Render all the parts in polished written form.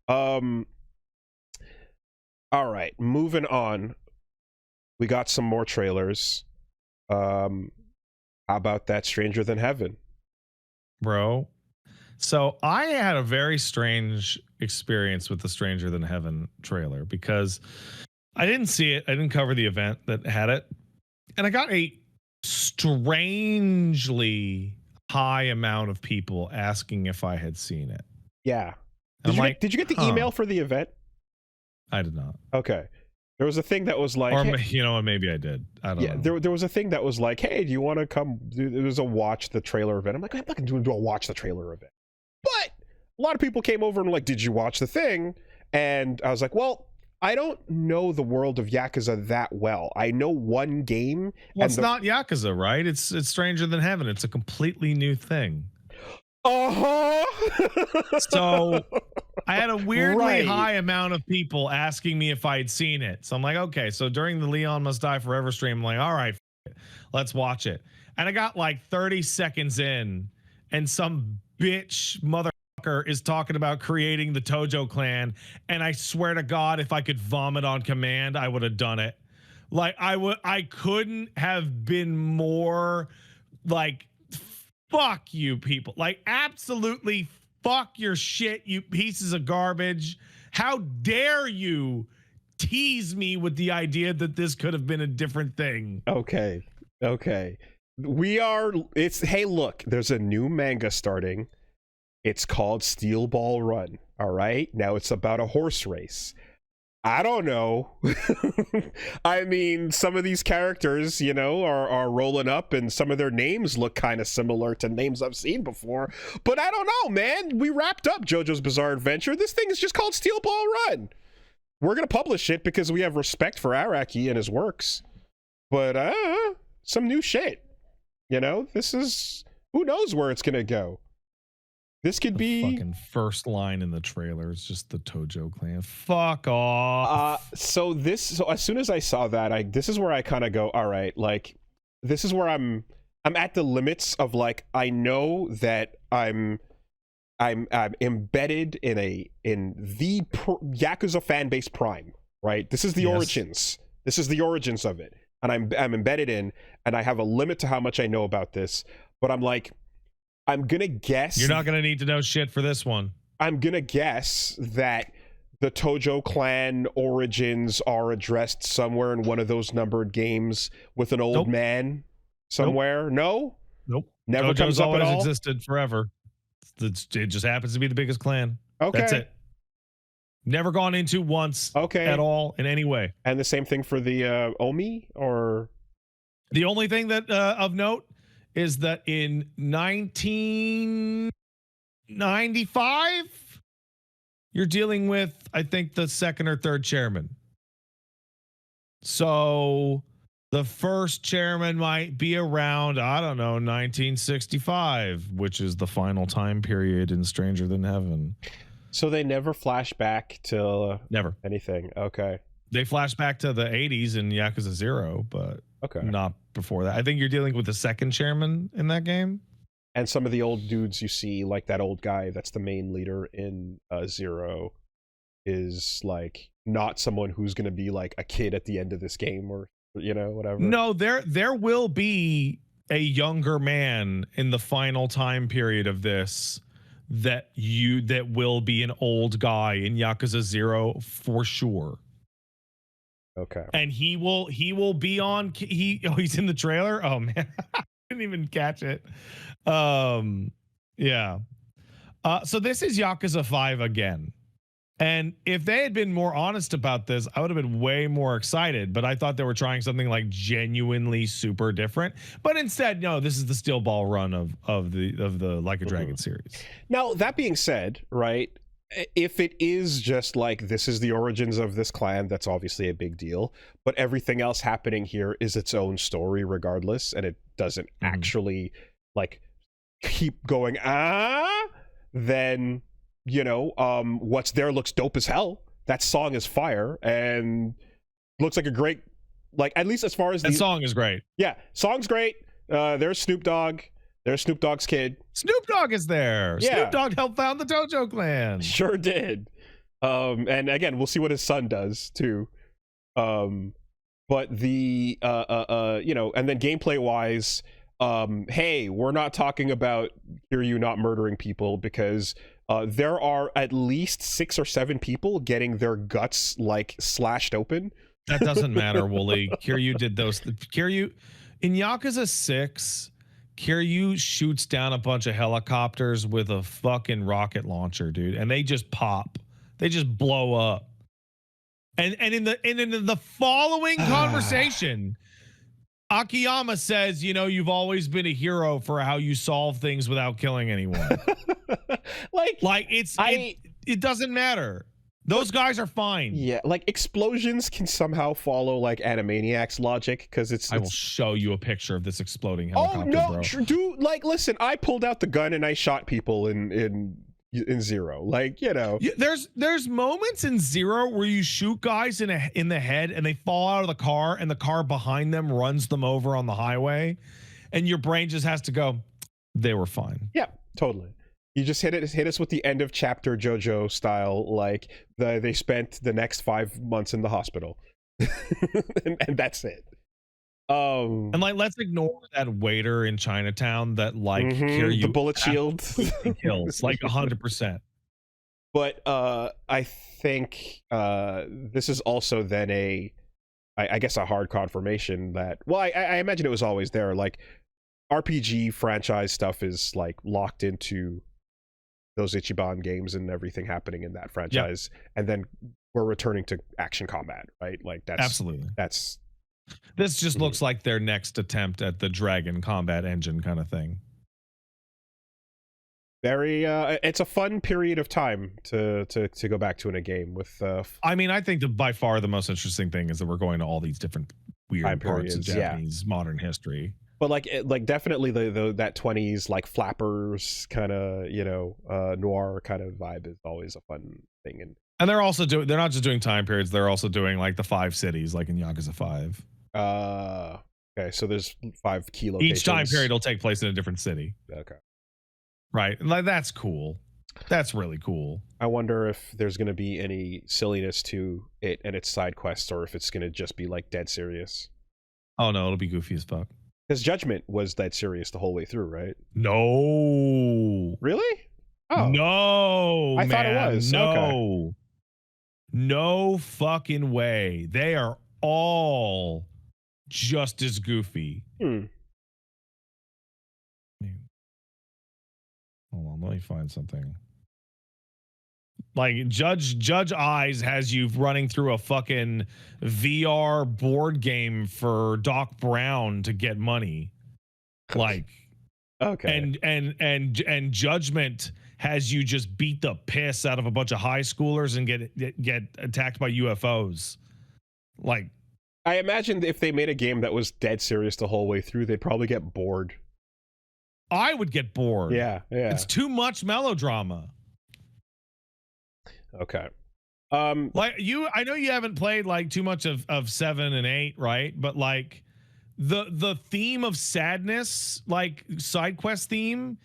All right, moving on. We got some more trailers. How about that Stranger Than Heaven? Bro. So I had a very strange experience with the Stranger Than Heaven trailer because I didn't see it. I didn't cover the event that had it. And I got a strangely high amount of people asking if I had seen it. Yeah. Did you get the email for the event? I did not. Okay. There was a thing that was like, or hey, maybe I did. I don't know. There was a thing that was like, hey, do you want to come? There was a watch the trailer event. I'm like, I'm not going to do a watch the trailer event. But a lot of people came over and were like, did you watch the thing? And I was like, well, I don't know the world of Yakuza that well. I know one game. Well, it's not Yakuza, right? It's Stranger Than Heaven. It's a completely new thing. So I had a weirdly high amount of people asking me if I'd seen it. So I'm like, okay. So during the Leon Must Die Forever stream, I'm like, all right, let's watch it. And I got like 30 seconds in, and some bitch motherfucker is talking about creating the Tojo clan. And I swear to God, if I could vomit on command, I would have done it. Like I couldn't have been more like, fuck you people. Like, absolutely fuck your shit, you pieces of garbage. How dare you tease me with the idea that this could have been a different thing? Okay. Hey, look, there's a new manga starting. It's called Steel Ball Run. All right. Now it's about a horse race. I don't know. I mean, some of these characters, are rolling up, and some of their names look kind of similar to names I've seen before. But I don't know, man. We wrapped up JoJo's Bizarre Adventure. This thing is just called Steel Ball Run. We're going to publish it because we have respect for Araki and his works. But some new shit. This is... Who knows where it's going to go? This could be fucking first line in the trailer. It's just the Tojo clan. Fuck off. So as soon as I saw that, this is where I kind of go, all right, like, this is where I'm at the limits of, like, I know that I'm embedded in the Yakuza fan base prime, right? This is the origins. This is the origins of it, and I'm embedded in, and I have a limit to how much I know about this. But I'm like, I'm gonna guess you're not gonna need to know shit for this one. I'm gonna guess that the Tojo clan origins are addressed somewhere in one of those numbered games with an old man somewhere. Nope. Never Tojo's comes up always at all. Existed forever. It just happens to be the biggest clan. Okay, that's it. Never gone into once. Okay, at all in any way. And the same thing for the Omi, or the only thing that of note is that in 1995, you're dealing with, I think, the second or third chairman. So the first chairman might be around, I don't know, 1965, which is the final time period in Stranger Than Heaven. So they never flash back to never anything. Okay. They flash back to the 80s in Yakuza 0, but not before that. I think you're dealing with the second chairman in that game. And some of the old dudes you see, like that old guy that's the main leader in 0, is like not someone who's going to be like a kid at the end of this game, or whatever. No, there will be a younger man in the final time period of this that will be an old guy in Yakuza 0 for sure. Okay. And he will be on he's in the trailer. Oh man. I didn't even catch it. Yeah. So this is Yakuza 5 again. And if they had been more honest about this, I would have been way more excited, but I thought they were trying something like genuinely super different. But instead, no, this is the Steel Ball Run of the Like a Dragon series. Now, that being said, right, if it is just like this is the origins of this clan, that's obviously a big deal, but everything else happening here is its own story regardless, and it doesn't actually like keep going then what's there looks dope as hell. That song is fire and looks like a great, like, at least as far as that song is great. Yeah, song's great. There's Snoop Dogg. There's Snoop Dogg's kid. Snoop Dogg is there. Yeah. Snoop Dogg helped found the Tojo clan. Sure did. And again, we'll see what his son does too. But the you know, and then gameplay wise, hey, we're not talking about Kiryu not murdering people, because there are at least 6 or 7 people getting their guts like slashed open. That doesn't matter, Wooly. Kiryu did those. Kiryu in Yakuza 6, Kiryu shoots down a bunch of helicopters with a fucking rocket launcher, dude, and they just pop. They just blow up. And in the following conversation, Akiyama says, you know, you've always been a hero for how you solve things without killing anyone. like it doesn't matter. Those guys are fine. Yeah, like explosions can somehow follow like Animaniacs logic, because it's. I will show you a picture of this exploding helicopter. Oh no, dude! Like, listen, I pulled out the gun and I shot people in Zero. Like, you know, there's moments in Zero where you shoot guys in the head and they fall out of the car, and the car behind them runs them over on the highway, and your brain just has to go, they were fine. Yeah, totally. You just hit us with the end of chapter JoJo style, like they spent the next 5 months in the hospital. and that's it. And like, let's ignore that waiter in Chinatown that like Kiryu the bullet shield kills like 100%. But I think this is also then I guess a hard confirmation that, well, I imagine it was always there. Like, RPG franchise stuff is like locked into those Ichiban games and everything happening in that franchise, and then we're returning to action combat, right? Like, that's absolutely, that's. This just looks like their next attempt at the Dragon combat engine kind of thing. Very it's a fun period of time to go back to in a game with I mean, I think by far the most interesting thing is that we're going to all these different weird parts of Japanese modern history. But like definitely the that 20s like flappers kind of, you know, noir kind of vibe is always a fun thing. And they're also they're not just doing time periods, they're also doing like the 5 cities like in Yakuza 5. Okay, so there's 5 key locations. Each time period will take place in a different city. Okay. Right. Like, that's cool. That's really cool. I wonder if there's going to be any silliness to it and its side quests, or if it's going to just be like dead serious. Oh no, it'll be goofy as fuck. Because Judgment was dead serious the whole way through, right? No. Really? Oh. No. I thought it was. No. Okay. No fucking way. They are all just as goofy. Hmm. Hold on, let me find something. Like Judge Eyes has you running through a fucking VR board game for Doc Brown to get money. Like, okay. And Judgment has you just beat the piss out of a bunch of high schoolers and get attacked by UFOs. Like, I imagine if they made a game that was dead serious the whole way through, they'd probably get bored. I would get bored. Yeah. It's too much melodrama. Okay. Like, I know you haven't played like too much of 7 and 8, right? But like the theme of sadness, like side quest theme,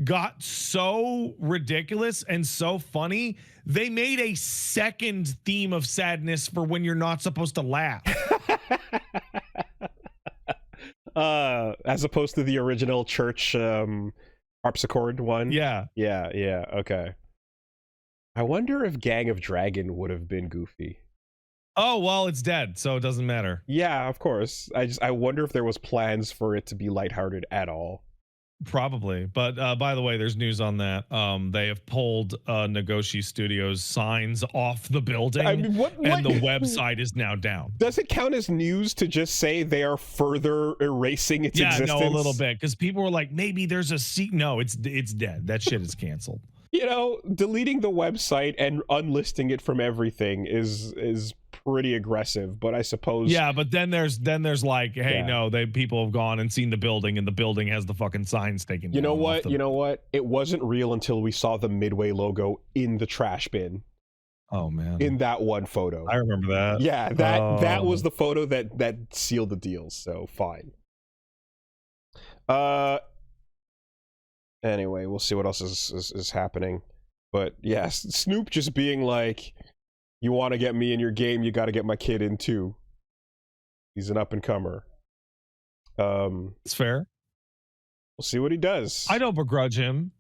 got so ridiculous and so funny, they made a second theme of sadness for when you're not supposed to laugh. As opposed to the original church harpsichord one. Yeah. Okay. I wonder if Gang of Dragon would have been goofy. Oh, well, it's dead, so it doesn't matter. Yeah, of course. I wonder if there was plans for it to be lighthearted at all. Probably. But by the way, there's news on that. They have pulled Nagoshi Studios signs off the building. I mean, and the website is now down. Does it count as news to just say they are further erasing its existence? Yeah, no, a little bit. Because people were like, maybe there's a seat. No, it's dead. That shit is canceled. You know, deleting the website and unlisting it from everything is pretty aggressive, but I suppose. Yeah, but then there's like, hey, no, people have gone and seen the building, and the building has the fucking signs taken down. You know what? It wasn't real until we saw the Midway logo in the trash bin. Oh man. In that one photo. I remember that. Yeah, that was the photo that sealed the deal, so fine. Anyway, we'll see what else is happening. But yes, Snoop just being like, You want to get me in your game, you got to get my kid in too. He's an up and comer. It's fair. We'll see what he does. I don't begrudge him.